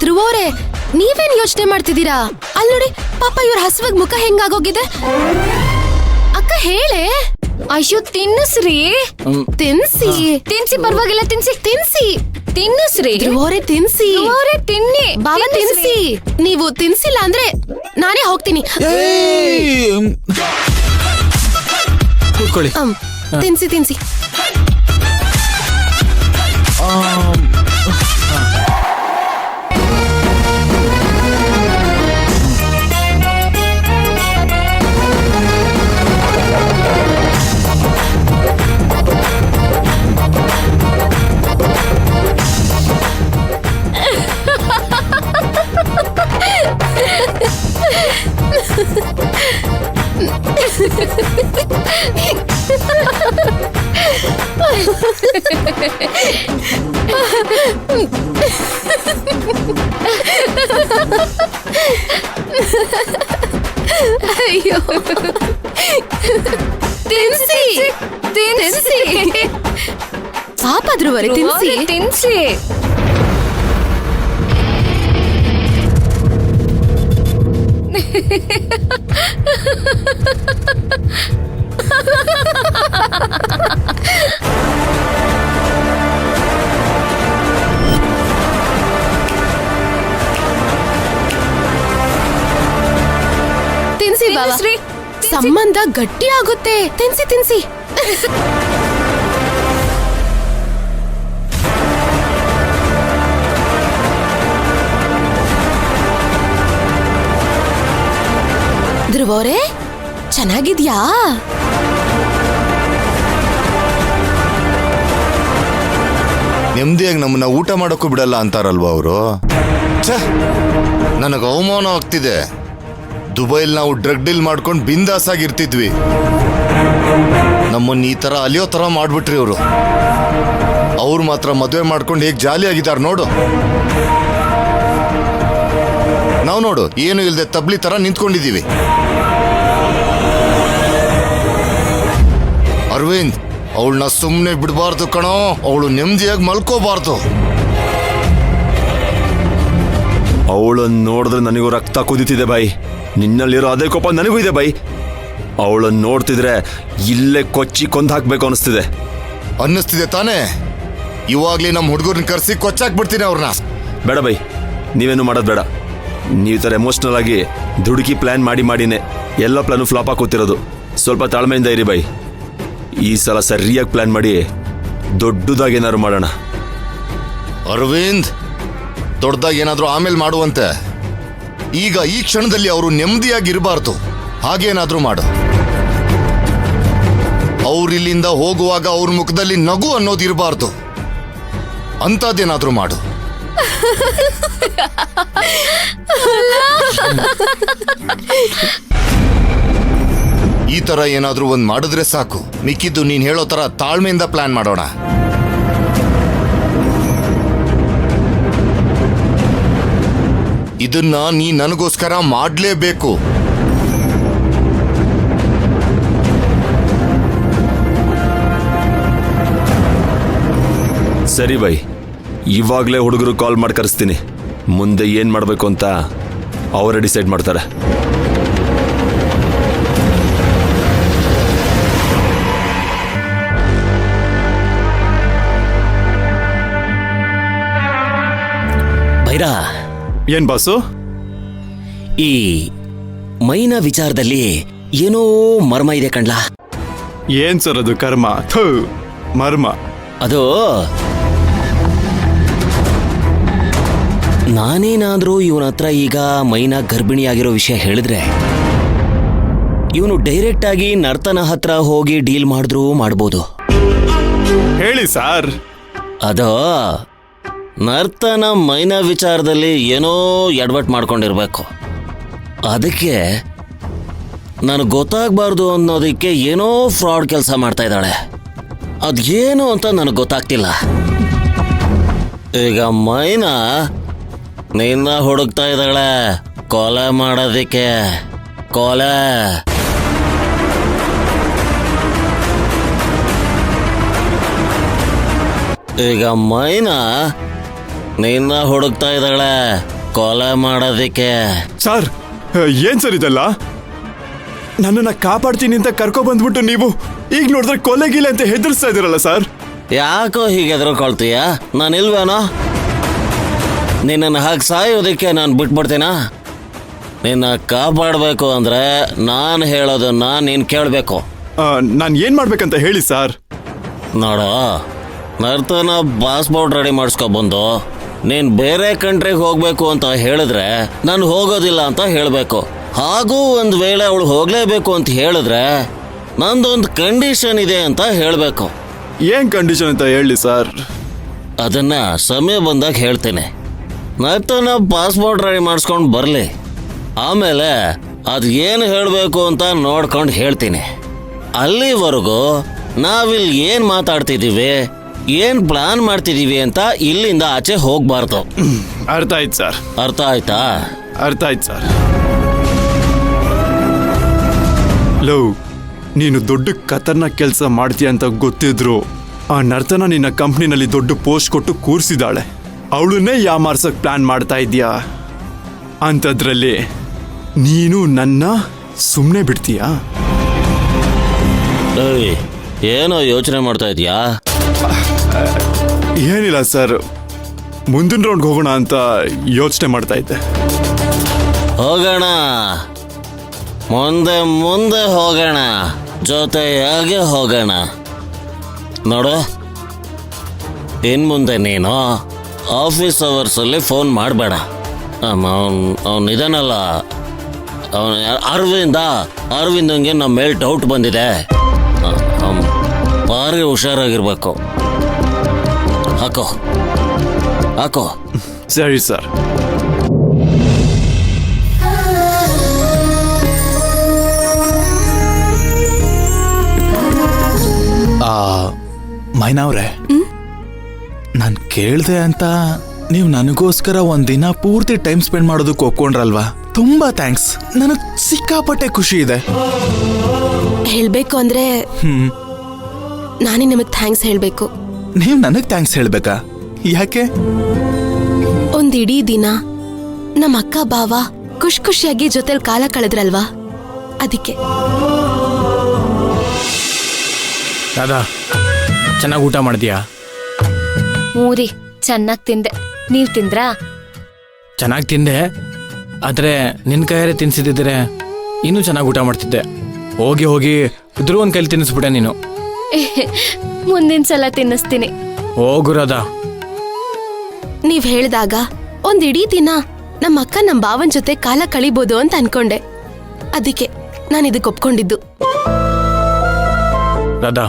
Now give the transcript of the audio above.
ಧ್ರುವವ್ರೆ, ನೀವೇನ್ ಯೋಚನೆ ಮಾಡ್ತಿದ್ದೀರಾ? ಅಲ್ಲಿ ನೋಡಿ ಪಾಪ ಇವ್ರ ಹಸುವಾಗ ಮುಖ ಹೆಂಗಾಗೋಗಿದೆ. ಅಕ್ಕ ಹೇಳೆ. ಅಯ್ಯೋ ತಿನ್ನಿಸ್ರಿ. ತಿನ್ಸಿ ತಿನ್ಸಿ ಪರವಾಗಿಲ್ಲ, ತಿನ್ಸಿ ತಿನ್ಸಿ ತಿನ್ನಿಸ್ರಿ. ಧ್ರುವವ್ರೆ ತಿನ್ಸಿ. ಧ್ರುವವ್ರೆ ತಿನ್ನಿ. ಬಾವ ತಿನ್ಸಿ. ನೀವು ತಿನ್ಸಿಲ್ಲ ಅಂದ್ರೆ ನಾನೇ ಹೋಗ್ತೀನಿ. ಕೂತ್ಕೊಳ್ಳಿ. ತಿನ್ಸಿ ತಿನ್ಸಿ. ಅಯ್ಯೋ ತಿನ್ಸಿ ತಿನ್ಸಿ. ಪಾಪ ಧ್ರುವರೇ ತಿನ್ಸಿ ತಿನ್ಸಿ. ತಿನ್ಸಿ ಬಾವ, ಸಂಬಂಧ ಗಟ್ಟಿ ಆಗುತ್ತೆ. ತಿನ್ಸಿ ತಿನ್ಸಿ. ಧ್ರುವವ್ರೆ ಚೆನ್ನಾಗಿದ್ಯಾ? ನೆಮ್ಮದಿಯಾಗಿ ನಮ್ಮನ್ನ ಊಟ ಮಾಡೋಕ್ಕೂ ಬಿಡಲ್ಲ ಅಂತಾರಲ್ವಾ ಅವರು. ನನಗೆ ಅವಮಾನ ಆಗ್ತಿದೆ. ದುಬೈಲ್ ನಾವು ಡ್ರಗ್ ಡೀಲ್ ಮಾಡ್ಕೊಂಡು ಬಿಂದಾಸ್ ಆಗಿರ್ತಿದ್ವಿ. ನಮ್ಮನ್ನ ಈ ತರ ಅಲಿಯೋ ತರ ಮಾಡ್ಬಿಟ್ರಿ ಅವರು. ಅವ್ರು ಮಾತ್ರ ಮದುವೆ ಮಾಡ್ಕೊಂಡು ಹೇಗೆ ಜಾಲಿ ಆಗಿದ್ದಾರೆ ನೋಡು. ನಾವು ನೋಡು ಏನು ಇಲ್ಲದೆ ತಬ್ಲಿ ತರ ನಿಂತ್ಕೊಂಡಿದೀವಿ. ಅರವಿಂದ್, ಅವಳನ್ನ ಸುಮ್ಮನೆ ಬಿಡಬಾರ್ದು ಕಣೋ. ಅವಳು ನೆಮ್ಮದಿಯಾಗಿ ಮಲ್ಕೋಬಾರ್ದು. ಅವಳನ್ನು ನೋಡಿದ್ರೆ ನನಗೂ ರಕ್ತ ಕುದೀತಿದೆ ಬಾಯಿ. ನಿನ್ನಲ್ಲಿರೋ ಅದೇ ಕೋಪ ನನಗೂ ಇದೆ ಬಾಯಿ. ಅವಳನ್ನು ನೋಡ್ತಿದ್ರೆ ಇಲ್ಲೇ ಕೊಚ್ಚಿ ಕೊಂದು ಹಾಕ್ಬೇಕು ಅನಿಸ್ತಿದೆ. ಅನ್ನಿಸ್ತಿದೆ ತಾನೇ? ಇವಾಗ್ಲೇ ನಮ್ಮ ಹುಡುಗರನ್ನ ಕರೆಸಿ ಕೊಚ್ಚಾಕ್ಬಿಡ್ತೀನಿ ಅವ್ರನ್ನ. ಬೇಡ ಬೈ, ನೀವೇನು ಮಾಡೋದು ಬೇಡ. ನೀವು ಥರ ಎಮೋಷ್ನಲ್ ಆಗಿ ದುಡುಕಿ ಪ್ಲ್ಯಾನ್ ಮಾಡಿನೇ ಎಲ್ಲ ಪ್ಲಾನು ಫ್ಲಾಪ್ ಹಾಕೋತಿರೋದು. ಸ್ವಲ್ಪ ತಾಳ್ಮೆಯಿಂದ ಇರಿ ಬೈ. ಈ ಸಲ ಸರಿಯಾಗಿ ಪ್ಲ್ಯಾನ್ ಮಾಡಿ ದೊಡ್ಡದಾಗಿ ಏನಾದ್ರು ಮಾಡೋಣ. ಅರವಿಂದ್, ದೊಡ್ಡದಾಗಿ ಏನಾದರೂ ಆಮೇಲೆ ಮಾಡುವಂತೆ. ಈಗ ಈ ಕ್ಷಣದಲ್ಲಿ ಅವರು ನೆಮ್ಮದಿಯಾಗಿರಬಾರ್ದು. ಹಾಗೇನಾದ್ರೂ ಮಾಡು. ಅವ್ರಿಲ್ಲಿಂದ ಹೋಗುವಾಗ ಅವ್ರ ಮುಖದಲ್ಲಿ ನಗು ಅನ್ನೋದಿರಬಾರ್ದು. ಅಂಥದ್ದೇನಾದ್ರೂ ಮಾಡು. ಈ ತರ ಏನಾದ್ರೂ ಒಂದ್ ಮಾಡಿದ್ರೆ ಸಾಕು. ಮಿಕ್ಕಿದ್ದು ನೀನ್ ಹೇಳೋ ತರ ತಾಳ್ಮೆಯಿಂದ ಪ್ಲಾನ್ ಮಾಡೋಣ. ಇದನ್ನ ನೀ ನನಗೋಸ್ಕರ ಮಾಡ್ಲೇಬೇಕು. ಸರಿ ಬೈ, ಇವಾಗಲೇ ಹುಡುಗರು ಕಾಲ್ ಮಾಡಿ ಕರೆಸ್ತೀನಿ. ಮುಂದೆ ಏನು ಮಾಡಬೇಕು ಅಂತ ಅವರೇ ಡಿಸೈಡ್ ಮಾಡ್ತಾರೆ. ಭೈರಾ, ಏನ್ ಬಾಸು? ಈ ಮೈನಾ ವಿಚಾರದಲ್ಲಿ ಏನೋ ಮರ್ಮ ಇದೆ ಕಣ್ಲಾ. ಏನ್ ಸರ್ ಅದು? ಕರ್ಮ, ಮರ್ಮ. ಅದು ನಾನೇನಾದ್ರೂ ಇವನ ಹತ್ರ ಈಗ ಮೈನಾ ಗರ್ಭಿಣಿಯಾಗಿರೋ ವಿಷಯ ಹೇಳಿದ್ರೆ ಇವನು ಡೈರೆಕ್ಟ್ ಆಗಿ ನರ್ತನ ಹತ್ರ ಹೋಗಿ ಡೀಲ್ ಮಾಡಿದ್ರೂ ಮಾಡ್ಬೋದು. ಹೇಳಿ ಸಾರ್. ಅದು ನರ್ತನ ಮೈನಾ ವಿಚಾರದಲ್ಲಿ ಏನೋ ಎಡವಟ್ ಮಾಡ್ಕೊಂಡಿರ್ಬೇಕು. ಅದಕ್ಕೆ ನನಗೆ ಗೊತ್ತಾಗಬಾರ್ದು ಅನ್ನೋದಕ್ಕೆ ಏನೋ ಫ್ರಾಡ್ ಕೆಲಸ ಮಾಡ್ತಾ ಇದ್ದಾಳೆ. ಅದೇನು ಅಂತ ನನಗೆ ಗೊತ್ತಾಗ್ತಿಲ್ಲ. ಈಗ ಮೈನಾ ನಿನ್ನ ಹುಡುಕ್ತಾ ಇದ್ದಾಳೆ ಕೊಲೆ ಮಾಡೋದಕ್ಕೆ. ಕೊಲೆ. ಈಗ ಮೈನಾ ನಿನ್ನ ಹುಡುಕ್ತಾ ಇದ್ದಾಳೆ ಕೊಲೆ ಮಾಡೋದಿಕ್ಕೆ. ಸರ್ ಏನ್ ಸರ್ ಇದೆಲ್ಲ? ನನ್ನನ್ನ ಕಾಪಾಡ್ತೀನಿ ಅಂತ ಕರ್ಕೊ ಬಂದ್ಬಿಟ್ಟು ನೀವು ಈಗ ನೋಡಿದ್ರೆ ಕೊಲೆಗಿಲ್ಲ ಅಂತ ಹೆದರ್ಸ್ತಾ ಇದ್ದೀರಲ್ಲ ಸರ್. ಯಾಕೋ ಹೀಗೆ ಎದುರುಕೊಳ್ತೀಯ? ನಾನು ಇಲ್ವೇನೋ? ನಿನ್ನನ್ನು ಹಾಗೆ ಸಾಯೋದಕ್ಕೆ ನಾನು ಬಿಟ್ಬಿಡ್ತೀನಾ? ನಿನ್ನ ಕಾಪಾಡಬೇಕು ಅಂದ್ರೆ ನಾನು ಹೇಳೋದನ್ನ ನೀನು ಕೇಳಬೇಕು. ನಾನು ಏನ್ ಮಾಡ್ಬೇಕಂತ ಹೇಳಿ ಸರ್. ನೋಡೋ, ನರ್ತನ ಪಾಸ್ಪೋರ್ಟ್ ರೆಡಿ ಮಾಡಿಸ್ಕೊಬಂದು ನೀನು ಬೇರೆ ಕಂಟ್ರಿಗೆ ಹೋಗಬೇಕು ಅಂತ ಹೇಳಿದ್ರೆ ನಾನು ಹೋಗೋದಿಲ್ಲ ಅಂತ ಹೇಳಬೇಕು. ಹಾಗೂ ಒಂದು ವೇಳೆ ಅವಳು ಹೋಗಲೇಬೇಕು ಅಂತ ಹೇಳಿದ್ರೆ ನಂದೊಂದು ಕಂಡೀಷನ್ ಇದೆ ಅಂತ ಹೇಳಬೇಕು. ಏನ್ ಕಂಡೀಷನ್ ಅಂತ ಹೇಳಿ ಸರ್. ಅದನ್ನ ಸಮಯ ಬಂದಾಗ ಹೇಳ್ತೇನೆ. ನರ್ತನ ಪಾಸ್ಪೋರ್ಟ್ ರೆಡಿ ಮಾಡಿಸ್ಕೊಂಡು ಬರಲಿ, ಆಮೇಲೆ ಅದು ಏನು ಹೇಳಬೇಕು ಅಂತ ನೋಡ್ಕೊಂಡು ಹೇಳ್ತೀನಿ. ಅಲ್ಲಿವರೆಗೂ ನಾವಿಲ್ಲಿ ಏನು ಮಾತಾಡ್ತಿದ್ದೀವಿ, ಏನು ಪ್ಲಾನ್ ಮಾಡ್ತಿದ್ದೀವಿ ಅಂತ ಇಲ್ಲಿಂದ ಆಚೆ ಹೋಗ್ಬಾರ್ದು. ಅರ್ಥ ಆಯ್ತು ಸರ್. ಅರ್ಥ ಆಯ್ತಾ? ಅರ್ಥ ಆಯ್ತು ಸರ್. ಲೋ, ನೀನು ದೊಡ್ಡ ಖತರ್ನಾಕ್ ಕೆಲಸ ಮಾಡ್ತೀಯ ಅಂತ ಗೊತ್ತಿದ್ರು ಆ ನರ್ತನ ನಿನ್ನ ಕಂಪ್ನಿನಲ್ಲಿ ದೊಡ್ಡ ಪೋಸ್ಟ್ ಕೊಟ್ಟು ಕೂರಿಸಿದಾಳೆ. ಅವಳನ್ನೇ ಯಾಮಾರ್ಸಕ್ ಪ್ಲಾನ್ ಮಾಡ್ತಾ ಇದೀಯಾ. ಅಂಥದ್ರಲ್ಲಿ ನೀನು ನನ್ನ ಸುಮ್ಮನೆ ಬಿಡ್ತೀಯಾ? ಏಯ್, ಏನೋ ಯೋಚನೆ ಮಾಡ್ತಾ ಇದೀಯಾ? ಏನಿಲ್ಲ ಸರ್, ಮುಂದಿನ ರೌಂಡ್ಗೆ ಹೋಗೋಣ ಅಂತ ಯೋಚನೆ ಮಾಡ್ತಾ ಇದ್ದೆ. ಹೋಗೋಣ, ಮುಂದೆ ಮುಂದೆ ಹೋಗೋಣ, ಜೊತೆಯಾಗಿ ಹೋಗೋಣ. ನೋಡು, ಇನ್ಮುಂದೆ ನೀನು ಆಫೀಸ್ ಅವರ್ಸಲ್ಲಿ ಫೋನ್ ಮಾಡಬೇಡ. ಅವನಿದಾನಲ್ಲ, ಅರವಿಂದಂಗೆ ನಮ್ಮ ಮೇಲೆ ಡೌಟ್ ಬಂದಿದೆ. ಭಾರಿ ಹುಷಾರಾಗಿರ್ಬೇಕು. ಹಾಕೋ. ಸರಿ ಸರ್. ಮೈನಾವ್ರೆ, ನಾನು ಕೇಳ್ದೆ ಅಂತ ನೀವು ನನಗೋಸ್ಕರ ಒಂದಿನ ಪೂರ್ತಿ ಟೈಮ್ ಸ್ಪೆಂಡ್ ಮಾಡೋದಕ್ಕೆ ಒಪ್ಕೊಂಡ್ರಲ್ವಾ? ತುಂಬಾ ಥ್ಯಾಂಕ್ಸ್. ನನಗೆ ಸಿಕ್ಕಾಪಟ್ಟೆ ಖುಷಿ ಇದೆ. ಹೇಳ್ಬೇಕು ಅಂದ್ರೆ ನಾನೇ ನಿಮಗ್ ಥ್ಯಾಂಕ್ಸ್ ಹೇಳ್ಬೇಕು. ನೀವು ನನಗೆ ಥ್ಯಾಂಕ್ಸ್ ಹೇಳ್ಬೇಕಾ? ಯಾಕೆ? ಒಂದಿಡೀ ದಿನ ನಮ್ಮ ಅಕ್ಕ ಬಾವ ಖುಷಿಯಾಗಿ ಜೊತೆಲಿ ಕಾಲ ಕಳೆದ್ರಲ್ವಾ, ಅದಕ್ಕೆ. ದಾದಾ, ಚೆನ್ನಾಗಿ ಊಟ ಮಾಡಿದ್ಯಾ? ಮೂರಿ ಚೆನ್ನಾಗಿ ತಿಂದೆ. ನೀವ್ ತಿಂದ್ರಾ? ಚೆನ್ನಾಗಿ ತಿಂದೆ, ಆದ್ರೆ ನಿನ್ ಕೈಯಾರೆ ತಿನ್ಸಿದ್ರೆ ಇನ್ನೂ ಚೆನ್ನಾಗಿ ಊಟ ಮಾಡ್ತಿದ್ದೆ. ಹೋಗಿ ಇದ್ರೂ ಒಂದ್ ಕೈಲಿ ತಿನ್ನಿಸ್ಬಿಟ್ಟೆ ನೀನು. ಮುಂದಿನ ಸಲ ತಿನ್ನಿಸ್ತೀನಿ. ಹೋಗು ರಾಧಾ. ನೀವ್ ಹೇಳ್ದಾಗ ಒಂದಿಡೀ ದಿನ ನಮ್ಮ ಅಕ್ಕ ನಮ್ಮ ಬಾವನ್ ಜೊತೆ ಕಾಲ ಕಳಿಬೋದು ಅಂತ ಅನ್ಕೊಂಡೆ. ಅದಕ್ಕೆ ನಾನು ಇದಕ್ಕೆ ಒಪ್ಕೊಂಡಿದ್ದು. ರಾಧಾ,